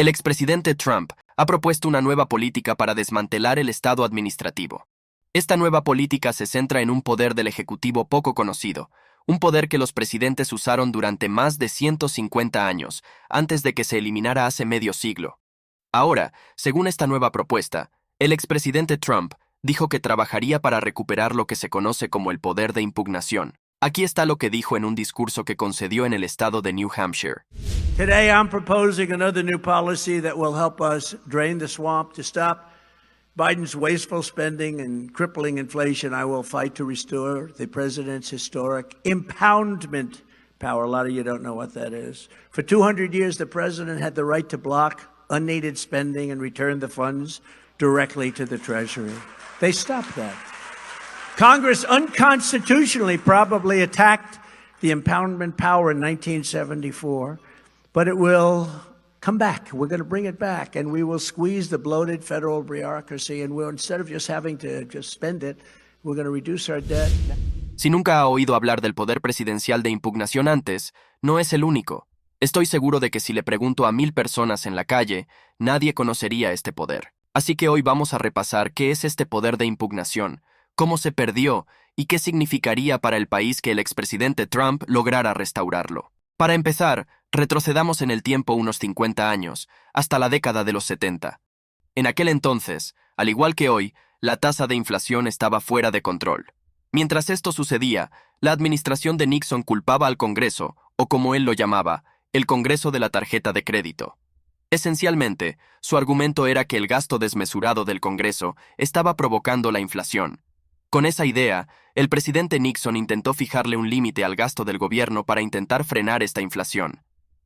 El expresidente Trump ha propuesto una nueva política para desmantelar el Estado administrativo. Esta nueva política se centra en un poder del Ejecutivo poco conocido, un poder que los presidentes usaron durante más de 150 años, antes de que se eliminara hace medio siglo. Ahora, según esta nueva propuesta, el expresidente Trump dijo que trabajaría para recuperar lo que se conoce como el poder de impugnación. Aquí está lo que dijo en un discurso que concedió en el estado de New Hampshire. Today I'm proposing another new policy that will help us drain the swamp. To stop Biden's wasteful spending and crippling inflation, I will fight to restore the president's historic impoundment power. A lot of you don't know what that is. For 200 years, the president had the right to block unneeded spending and return the funds directly to the Treasury. They stopped that. Congress unconstitutionally probably attacked the impoundment power in 1974, but it will come back. We're going to bring it back, and we will squeeze the bloated federal bureaucracy, and we'll, instead of just having to just spend it, we're going to reduce our debt. Si nunca ha oído hablar del poder presidencial de impugnación antes, no es el único. Estoy seguro de que si le pregunto a 1000 personas en la calle, nadie conocería este poder. Así que hoy vamos a repasar qué es este poder de impugnación, cómo se perdió y qué significaría para el país que el expresidente Trump lograra restaurarlo. Para empezar, retrocedamos en el tiempo unos 50 años, hasta la década de los 70. En aquel entonces, al igual que hoy, la tasa de inflación estaba fuera de control. Mientras esto sucedía, la administración de Nixon culpaba al Congreso, o como él lo llamaba, el Congreso de la tarjeta de crédito. Esencialmente, su argumento era que el gasto desmesurado del Congreso estaba provocando la inflación. Con esa idea, el presidente Nixon intentó fijarle un límite al gasto del gobierno para intentar frenar esta inflación.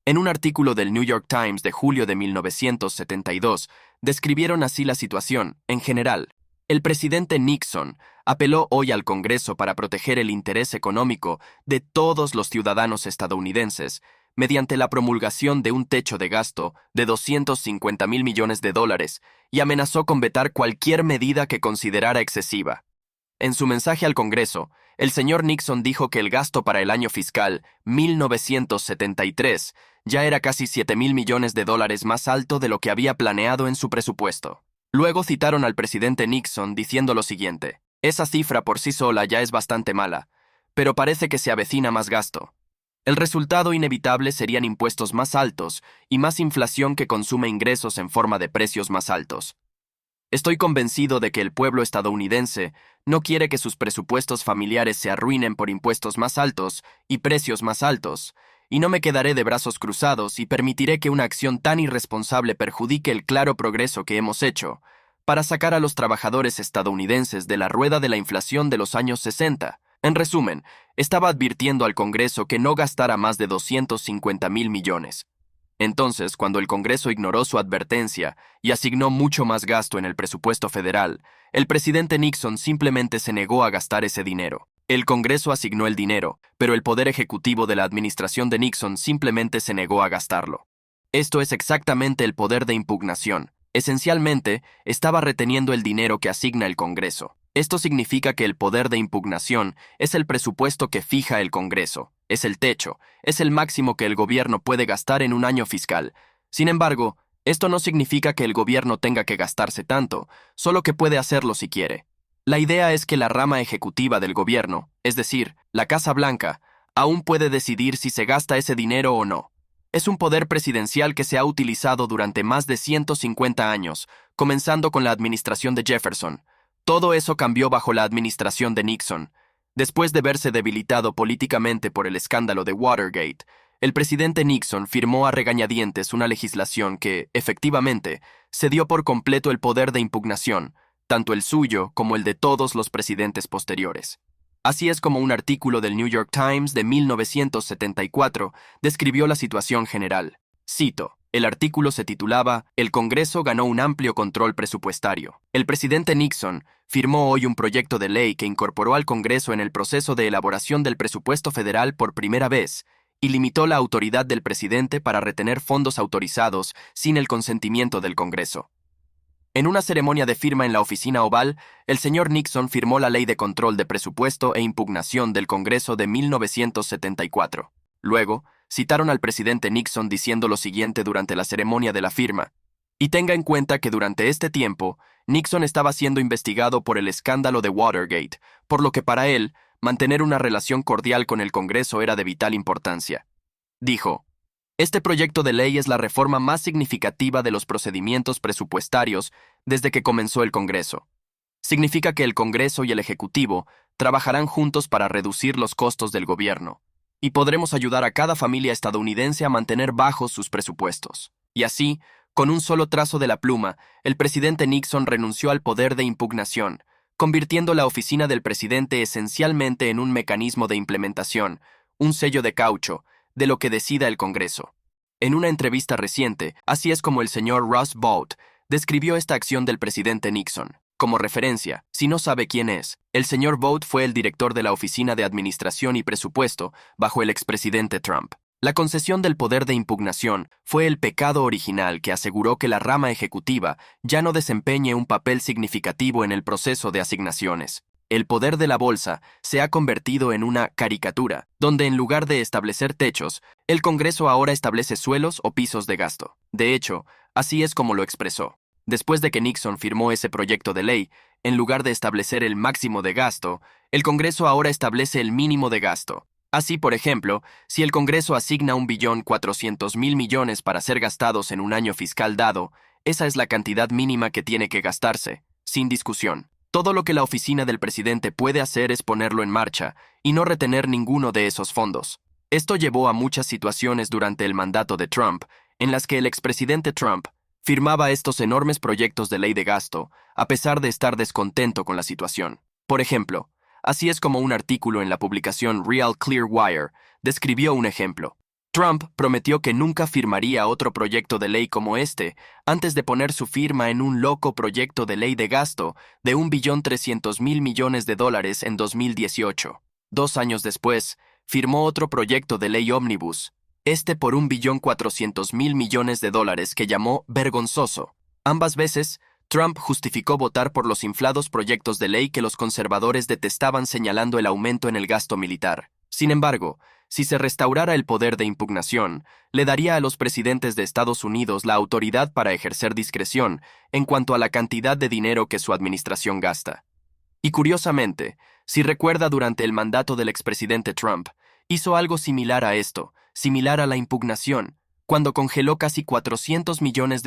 En un artículo del New York Times de julio de 1972, describieron así la situación, en general. El presidente Nixon apeló hoy al Congreso para proteger el interés económico de todos los ciudadanos estadounidenses, mediante la promulgación de un techo de gasto de $250,000 millones y amenazó con vetar cualquier medida que considerara excesiva. En su mensaje al Congreso, el señor Nixon dijo que el gasto para el año fiscal 1973 ya era casi $7,000 millones más alto de lo que había planeado en su presupuesto. Luego citaron al presidente Nixon diciendo lo siguiente: esa cifra por sí sola ya es bastante mala, pero parece que se avecina más gasto. El resultado inevitable serían impuestos más altos y más inflación que consume ingresos en forma de precios más altos. Estoy convencido de que el pueblo estadounidense no quiere que sus presupuestos familiares se arruinen por impuestos más altos y precios más altos, y no me quedaré de brazos cruzados y permitiré que una acción tan irresponsable perjudique el claro progreso que hemos hecho para sacar a los trabajadores estadounidenses de la rueda de la inflación de los años 60. En resumen, estaba advirtiendo al Congreso que no gastara más de $250,000 millones. Entonces, cuando el Congreso ignoró su advertencia y asignó mucho más gasto en el presupuesto federal, el presidente Nixon simplemente se negó a gastar ese dinero. El Congreso asignó el dinero, pero el poder ejecutivo de la administración de Nixon simplemente se negó a gastarlo. Esto es exactamente el poder de impugnación. Esencialmente, estaba reteniendo el dinero que asigna el Congreso. Esto significa que el poder de impugnación es el presupuesto que fija el Congreso, es el techo, es el máximo que el gobierno puede gastar en un año fiscal. Sin embargo, esto no significa que el gobierno tenga que gastarse tanto, solo que puede hacerlo si quiere. La idea es que la rama ejecutiva del gobierno, es decir, la Casa Blanca, aún puede decidir si se gasta ese dinero o no. Es un poder presidencial que se ha utilizado durante más de 150 años, comenzando con la administración de Jefferson. Todo eso cambió bajo la administración de Nixon. Después de verse debilitado políticamente por el escándalo de Watergate, el presidente Nixon firmó a regañadientes una legislación que, efectivamente, cedió por completo el poder de impugnación, tanto el suyo como el de todos los presidentes posteriores. Así es como un artículo del New York Times de 1974 describió la situación general. Cito. El artículo se titulaba «El Congreso ganó un amplio control presupuestario». El presidente Nixon firmó hoy un proyecto de ley que incorporó al Congreso en el proceso de elaboración del presupuesto federal por primera vez y limitó la autoridad del presidente para retener fondos autorizados sin el consentimiento del Congreso. En una ceremonia de firma en la oficina oval, el señor Nixon firmó la Ley de Control de Presupuesto e Impugnación del Congreso de 1974. Luego, citaron al presidente Nixon diciendo lo siguiente durante la ceremonia de la firma. Y tenga en cuenta que durante este tiempo, Nixon estaba siendo investigado por el escándalo de Watergate, por lo que para él, mantener una relación cordial con el Congreso era de vital importancia. Dijo, este proyecto de ley es la reforma más significativa de los procedimientos presupuestarios desde que comenzó el Congreso. Significa que el Congreso y el Ejecutivo trabajarán juntos para reducir los costos del gobierno, y podremos ayudar a cada familia estadounidense a mantener bajos sus presupuestos. Y así, con un solo trazo de la pluma, el presidente Nixon renunció al poder de impugnación, convirtiendo la oficina del presidente esencialmente en un mecanismo de implementación, un sello de caucho, de lo que decida el Congreso. En una entrevista reciente, así es como el señor Russ Vought describió esta acción del presidente Nixon. Como referencia, si no sabe quién es, el señor Vought fue el director de la Oficina de Administración y Presupuesto bajo el expresidente Trump. La concesión del poder de impugnación fue el pecado original que aseguró que la rama ejecutiva ya no desempeñe un papel significativo en el proceso de asignaciones. El poder de la bolsa se ha convertido en una caricatura, donde en lugar de establecer techos, el Congreso ahora establece suelos o pisos de gasto. De hecho, así es como lo expresó. Después de que Nixon firmó ese proyecto de ley, en lugar de establecer el máximo de gasto, el Congreso ahora establece el mínimo de gasto. Así, por ejemplo, si el Congreso asigna 1.400.000 millones para ser gastados en un año fiscal dado, esa es la cantidad mínima que tiene que gastarse, sin discusión. Todo lo que la oficina del presidente puede hacer es ponerlo en marcha y no retener ninguno de esos fondos. Esto llevó a muchas situaciones durante el mandato de Trump, en las que el expresidente Trump firmaba estos enormes proyectos de ley de gasto, a pesar de estar descontento con la situación. Por ejemplo, así es como un artículo en la publicación Real Clear Wire describió un ejemplo. Trump prometió que nunca firmaría otro proyecto de ley como este antes de poner su firma en un loco proyecto de ley de gasto de $1.3 billones en 2018. 2 años después, firmó otro proyecto de ley ómnibus, por $1.4 billones que llamó vergonzoso. Ambas veces, Trump justificó votar por los inflados proyectos de ley que los conservadores detestaban señalando el aumento en el gasto militar. Sin embargo, si se restaurara el poder de impugnación, le daría a los presidentes de Estados Unidos la autoridad para ejercer discreción en cuanto a la cantidad de dinero que su administración gasta. Y curiosamente, si recuerda durante el mandato del expresidente Trump, hizo algo similar a esto, similar a la impugnación, cuando congeló casi $400 millones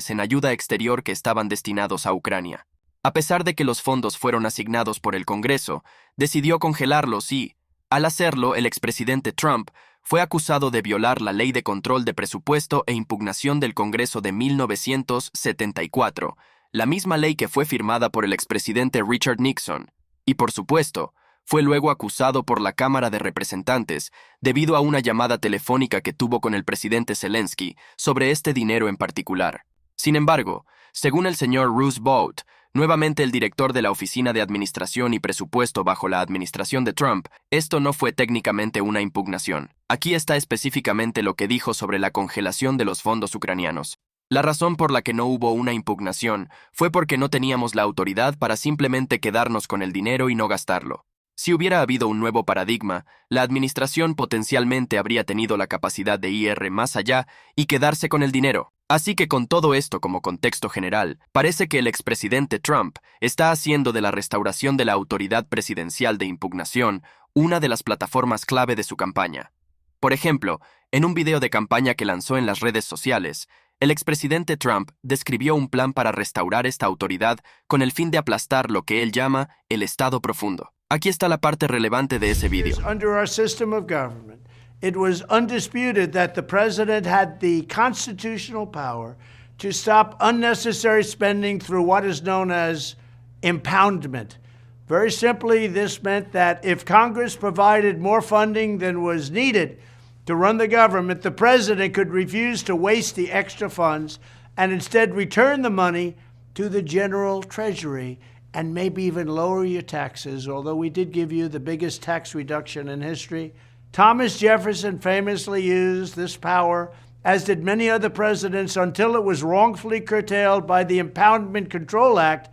en ayuda exterior que estaban destinados a Ucrania. A pesar de que los fondos fueron asignados por el Congreso, decidió congelarlos y, al hacerlo, el expresidente Trump fue acusado de violar la Ley de Control de Presupuesto e Impugnación del Congreso de 1974, la misma ley que fue firmada por el expresidente Richard Nixon, y por supuesto, fue luego acusado por la Cámara de Representantes debido a una llamada telefónica que tuvo con el presidente Zelensky sobre este dinero en particular. Sin embargo, según el señor Russ Vought, nuevamente el director de la Oficina de Administración y Presupuesto bajo la administración de Trump, esto no fue técnicamente una impugnación. Aquí está específicamente lo que dijo sobre la congelación de los fondos ucranianos. La razón por la que no hubo una impugnación fue porque no teníamos la autoridad para simplemente quedarnos con el dinero y no gastarlo. Si hubiera habido un nuevo paradigma, la administración potencialmente habría tenido la capacidad de ir más allá y quedarse con el dinero. Así que con todo esto como contexto general, parece que el expresidente Trump está haciendo de la restauración de la autoridad presidencial de impugnación una de las plataformas clave de su campaña. Por ejemplo, en un video de campaña que lanzó en las redes sociales, el expresidente Trump describió un plan para restaurar esta autoridad con el fin de aplastar lo que él llama el Estado profundo. Aquí está la parte relevante de ese video. Under our system of government, it was undisputed that the president had the constitutional power to stop unnecessary spending through what is known as impoundment. Very simply, this meant that if Congress provided more funding than was needed to run the government, the president could refuse to waste the extra funds and instead return the money to the general treasury and maybe even lower your taxes, although we did give you the biggest tax reduction in history. Thomas Jefferson famously used this power, as did many other presidents, until it was wrongfully curtailed by the Impoundment Control Act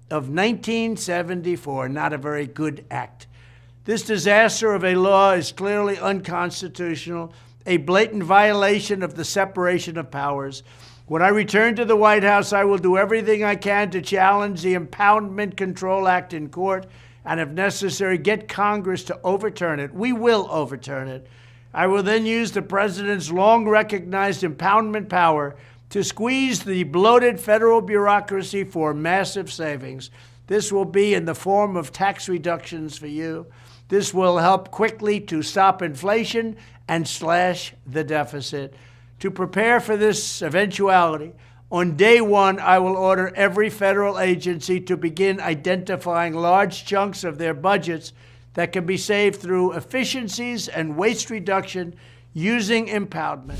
of 1974. Not a very good act. This disaster of a law is clearly unconstitutional a blatant violation of the separation of powers. When I return to the White House, I will do everything I can to challenge the Impoundment Control Act in court and, if necessary, get Congress to overturn it. We will overturn it. I will then use the president's long-recognized impoundment power to squeeze the bloated federal bureaucracy for massive savings. This will be in the form of tax reductions for you. This will help quickly to stop inflation and slash the deficit. To prepare for this eventuality, on day one, I will order every federal agency to begin identifying large chunks of their budgets that can be saved through efficiencies and waste reduction using impoundment.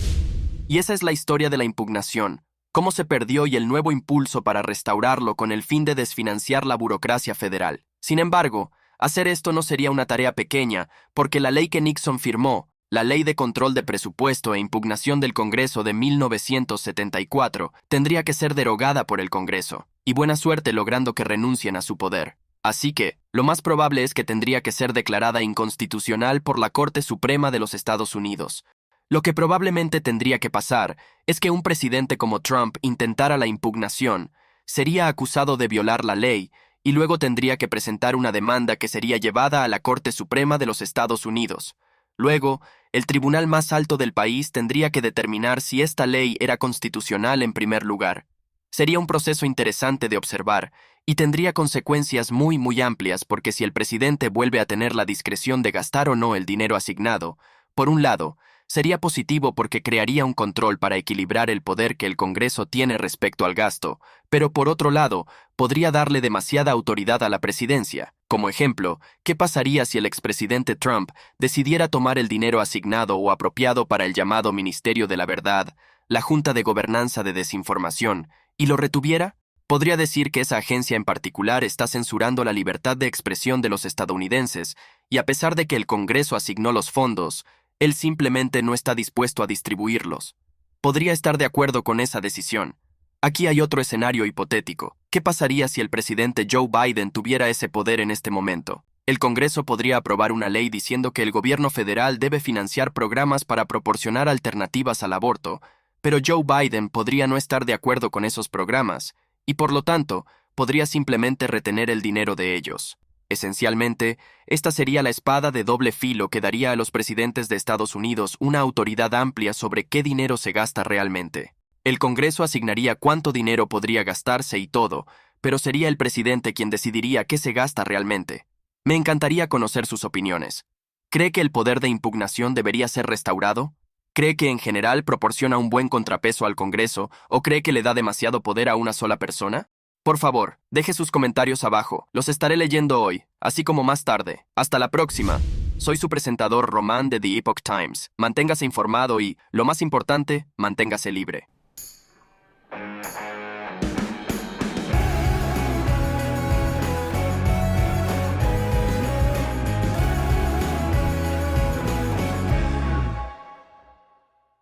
Y esa es la historia de la impugnación, cómo se perdió y el nuevo impulso para restaurarlo con el fin de desfinanciar la burocracia federal. Sin embargo, hacer esto no sería una tarea pequeña, porque la ley que Nixon firmó, la Ley de Control de Presupuesto e Impugnación del Congreso de 1974, tendría que ser derogada por el Congreso, y buena suerte logrando que renuncien a su poder. Así que, lo más probable es que tendría que ser declarada inconstitucional por la Corte Suprema de los Estados Unidos. Lo que probablemente tendría que pasar es que un presidente como Trump intentara la impugnación, sería acusado de violar la ley, y luego tendría que presentar una demanda que sería llevada a la Corte Suprema de los Estados Unidos. Luego, el tribunal más alto del país tendría que determinar si esta ley era constitucional en primer lugar. Sería un proceso interesante de observar y tendría consecuencias muy amplias porque si el presidente vuelve a tener la discreción de gastar o no el dinero asignado, por un lado, sería positivo porque crearía un control para equilibrar el poder que el Congreso tiene respecto al gasto, pero por otro lado, podría darle demasiada autoridad a la presidencia. Como ejemplo, ¿qué pasaría si el expresidente Trump decidiera tomar el dinero asignado o apropiado para el llamado Ministerio de la Verdad, la Junta de Gobernanza de Desinformación, y lo retuviera? Podría decir que esa agencia en particular está censurando la libertad de expresión de los estadounidenses, y a pesar de que el Congreso asignó los fondos, él simplemente no está dispuesto a distribuirlos. Podría estar de acuerdo con esa decisión. Aquí hay otro escenario hipotético. ¿Qué pasaría si el presidente Joe Biden tuviera ese poder en este momento? El Congreso podría aprobar una ley diciendo que el gobierno federal debe financiar programas para proporcionar alternativas al aborto, pero Joe Biden podría no estar de acuerdo con esos programas, y por lo tanto, podría simplemente retener el dinero de ellos. Esencialmente, esta sería la espada de doble filo que daría a los presidentes de Estados Unidos una autoridad amplia sobre qué dinero se gasta realmente. El Congreso asignaría cuánto dinero podría gastarse y todo, pero sería el presidente quien decidiría qué se gasta realmente. Me encantaría conocer sus opiniones. ¿Cree que el poder de impugnación debería ser restaurado? ¿Cree que en general proporciona un buen contrapeso al Congreso o cree que le da demasiado poder a una sola persona? Por favor, deje sus comentarios abajo. Los estaré leyendo hoy, así como más tarde. Hasta la próxima. Soy su presentador Román de The Epoch Times. Manténgase informado y, lo más importante, manténgase libre.